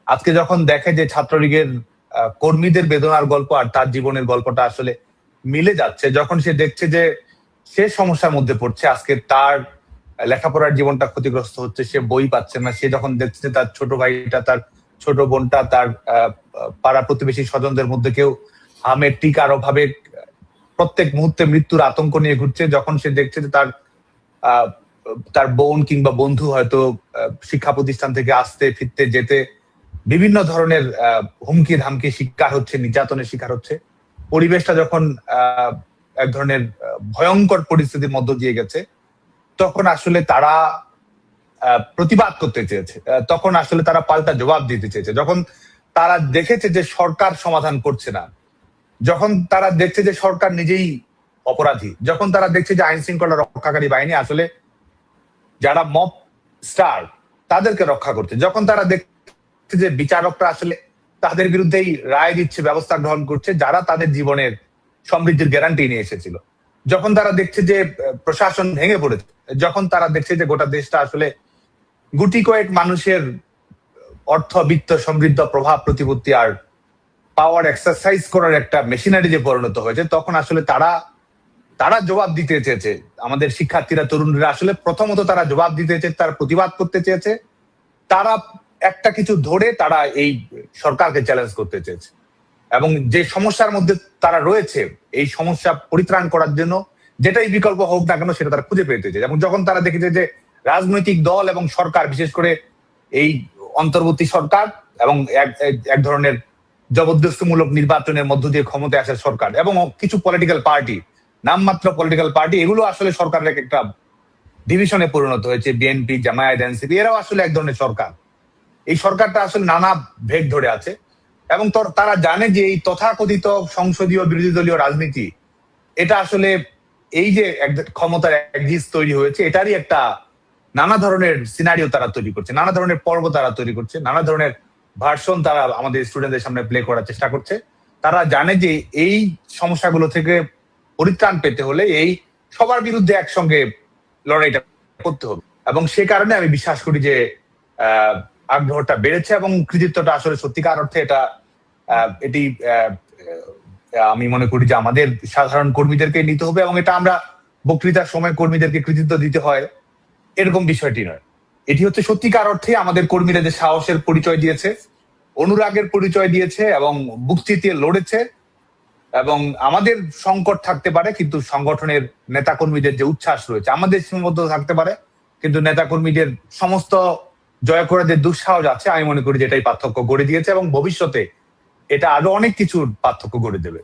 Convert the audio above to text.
আজকে যখন দেখে যে ছাত্রলীগের কর্মীদের বেদনার গল্প আর তার জীবনের গল্পটা আসলে মিলে যাচ্ছে, যখন সে দেখছে যে সে সমস্যার মধ্যে পড়ছে, আজকে তার লেখাপড়ার জীবনটা ক্ষতিগ্রস্ত হচ্ছে, সে বই পাচ্ছে না, সে যখন দেখছে তার ছোট ভাইটা, তার ছোট বোনটা, তার পাড়া প্রতিবেশী স্বজনদের মধ্যে কেউ হামের টিকার অভাবে প্রত্যেক মুহূর্তে মৃত্যুর আতঙ্ক নিয়ে ঘুরছে, যখন সে দেখছে যে তার বোন কিংবা বন্ধু হয়তো শিক্ষা প্রতিষ্ঠান থেকে আসতে ফিরতে যেতে বিভিন্ন ধরনের হুমকি ধামকি শিকার হচ্ছে, নির্যাতনের শিকার হচ্ছে, পরিবেশটা যখন এক ধরনের ভয়ঙ্কর পরিস্থিতির মধ্য দিয়ে গেছে, তখন আসলে তারা প্রতিবাদ করতে চেয়েছে, তখন আসলে তারা পাল্টা জবাব দিতে চেয়েছে। যখন তারা দেখেছে যে সরকার সমাধান করছে না, যখন তারা দেখছে যে সরকার নিজেই অপরাধী, যখন তারা দেখছে যে আইন শৃঙ্খলা রক্ষাকারী বাহিনী আসলে যারা মব স্টার তাদেরকে রক্ষা করছে, যখন তারা দেখছে যে বিচারকরা আসলে তাদের বিরুদ্ধেই রায় দিচ্ছে, ব্যবস্থা গ্রহণ করছে যারা তাদের জীবনের সমৃদ্ধির গ্যারান্টি নিয়ে এসেছিল, যখন তারা দেখছে যে প্রশাসন ভেঙে পড়েছে, যখন তারা দেখছে যে গোটা দেশটা আসলে গুটি কয়েক মানুষের অর্থ বিত্ত সমৃদ্ধ প্রভাব প্রতিপত্তি আর পাওয়ার এক্সারসাইজ করার একটা মেশিনারি যে পরিণত হয়েছে, তখন আসলে তারা জবাব দিতে চেয়েছে। আমাদের শিক্ষার্থীরা, তরুণরা আসলে প্রথমত তারা জবাব দিতে চেয়েছে, তারা প্রতিবাদ করতে চেয়েছে, তারা একটা কিছু ধরে তারা এই সরকারকে চ্যালেঞ্জ করতে চেয়েছে এবং যে সমস্যার মধ্যে তারা রয়েছে এই সমস্যা পরিত্রাণ করার জন্য যেটাই বিকল্প হোক না কেন সেটা তারা খুঁজে পেতে চেয়েছে। এবং যখন তারা দেখেছে যে রাজনৈতিক দল এবং সরকার, বিশেষ করে এই অন্তর্বর্তী সরকার এবং এক ধরনের জবরদস্তিমূলক নির্বাচনের মধ্য দিয়ে ক্ষমতায় আসা সরকার এবং কিছু পলিটিক্যাল পার্টি, নামমাত্র পলিটিক্যাল পার্টি, এগুলো আসলে সরকারের একটা ডিভিশনে পরিণত হয়েছে, বিএনপি, জামায়াত, এনসিপি, এরাও আসলে এক ধরনের সরকার। এই সরকারটা আসলে নানা ভেগ ধরে আছে এবং তারা জানে যে এই তথাকথিত সংসদীয় বিরোধী দলীয় রাজনীতি, এটা আসলে এই যে ক্ষমতার একজিস তৈরি হয়েছে, এটারই একটা নানা ধরনের সিনারিও তারা তৈরি করছে, নানা ধরনের পর্ব তারা তৈরি করছে, নানা ধরনের ভার্সন তারা আমাদের স্টুডেন্টদের সামনে প্লে করার চেষ্টা করছে। তারা জানে যে এই সমস্যাগুলো থেকে পরিত্রাণ পেতে হলে এই সবার বিরুদ্ধে একসঙ্গে লড়াইটা করতে হবে এবং সে কারণে আমি বিশ্বাস করি যে আগ্রহটা বেড়েছে এবং কৃতিত্বটা আসলে সত্যিকার অর্থে এটি আমি মনে করি যে আমাদের সাধারণ কর্মীদেরকে নিতে হবে এবং এটা আমরা বক্তৃতার সময় কর্মীদেরকে কৃতিত্ব দিতে হয় এরকম বিষয়টি নয়। এটি হচ্ছে সত্যিকার অর্থে আমাদের কর্মীরা যে সাহসের পরিচয় দিয়েছে, অনুরাগের পরিচয় দিয়েছে এবং বুকচিতে লড়েছে। এবং আমাদের সংকট থাকতে পারে কিন্তু সংগঠনের নেতাকর্মীদের যে উচ্ছ্বাস রয়েছে, আমাদের সীমাবদ্ধ থাকতে পারে কিন্তু নেতাকর্মীদের সমস্ত জয় করে যে দুঃসাহস আছে, আমি মনে করি যে এটাই পার্থক্য গড়ে দিয়েছে এবং ভবিষ্যতে এটা আরো অনেক কিছুর পার্থক্য গড়ে দেবে।